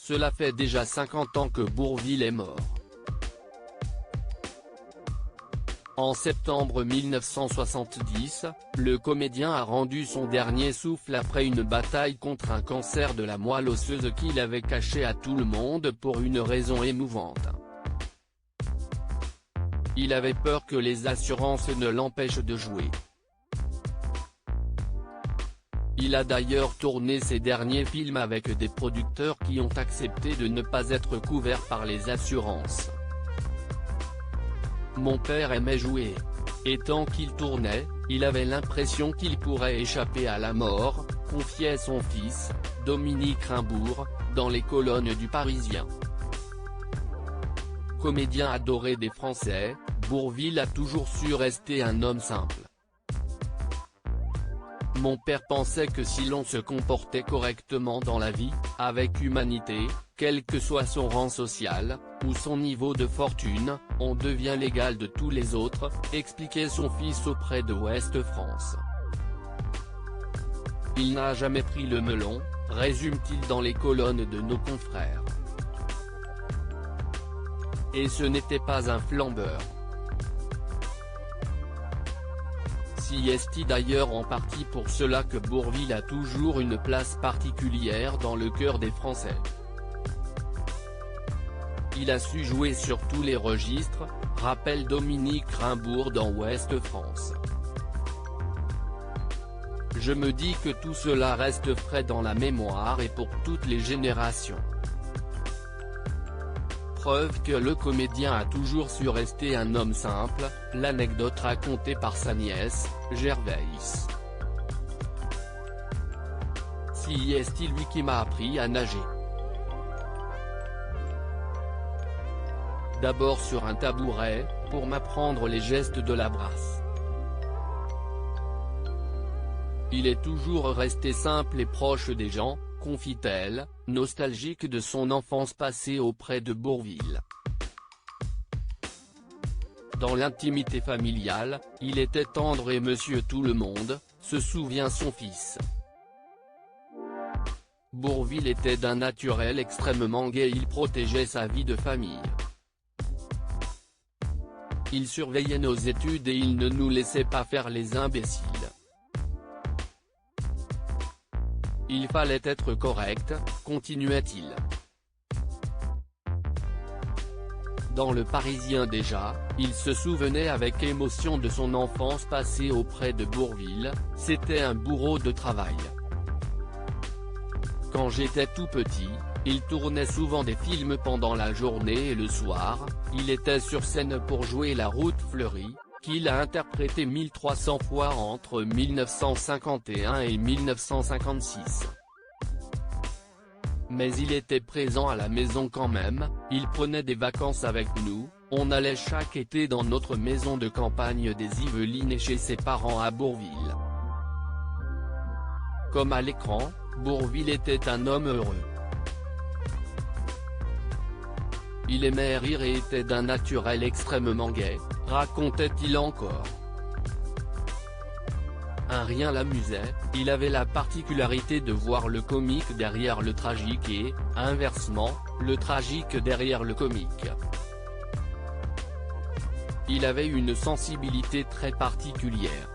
cela fait déjà 50 ans que Bourvil est mort. En septembre 1970, le comédien a rendu son dernier souffle après une bataille contre un cancer de la moelle osseuse qu'il avait caché à tout le monde pour une raison émouvante. Il avait peur que les assurances ne l'empêchent de jouer. Il a d'ailleurs tourné ses derniers films avec des producteurs qui ont accepté de ne pas être couverts par les assurances. Mon père aimait jouer. Et tant qu'il tournait, il avait l'impression qu'il pourrait échapper à la mort, confiait son fils, Dominique Rimbourg, dans les colonnes du Parisien. Comédien adoré des Français, Bourvil a toujours su rester un homme simple. Mon père pensait que si l'on se comportait correctement dans la vie, avec humanité, quel que soit son rang social, ou son niveau de fortune, on devient l'égal de tous les autres, expliquait son fils auprès de Ouest France. Il n'a jamais pris le melon, résume-t-il dans les colonnes de nos confrères. Et ce n'était pas un flambeur. Si est-il d'ailleurs en partie pour cela que Bourvil a toujours une place particulière dans le cœur des Français. Il a su jouer sur tous les registres, rappelle Dominique Rimbourg dans Ouest France. Je me dis que tout cela reste frais dans la mémoire et pour toutes les générations. Preuve que le comédien a toujours su rester un homme simple, l'anecdote racontée par sa nièce, Gervaise. Si est-il lui qui m'a appris à nager. D'abord sur un tabouret, pour m'apprendre les gestes de la brasse. Il est toujours resté simple et proche des gens, confie-t-elle, nostalgique de son enfance passée auprès de Bourvil. Dans l'intimité familiale, il était tendre et monsieur tout le monde, se souvient son fils. Bourvil était d'un naturel extrêmement gai, il protégeait sa vie de famille. Il surveillait nos études et il ne nous laissait pas faire les imbéciles. Il fallait être correct, continuait-il. Dans Le Parisien déjà, il se souvenait avec émotion de son enfance passée auprès de Bourvil, c'était un bourreau de travail. Quand j'étais tout petit, il tournait souvent des films pendant la journée et le soir, il était sur scène pour jouer La Route fleurie, qu'il a interprété 1300 fois entre 1951 et 1956. Mais il était présent à la maison quand même, il prenait des vacances avec nous, on allait chaque été dans notre maison de campagne des Yvelines et chez ses parents à Bourvil. Comme à l'écran, Bourvil était un homme heureux. Il aimait rire et était d'un naturel extrêmement gai, racontait-il encore. Un rien l'amusait, il avait la particularité de voir le comique derrière le tragique et, inversement, le tragique derrière le comique. Il avait une sensibilité très particulière.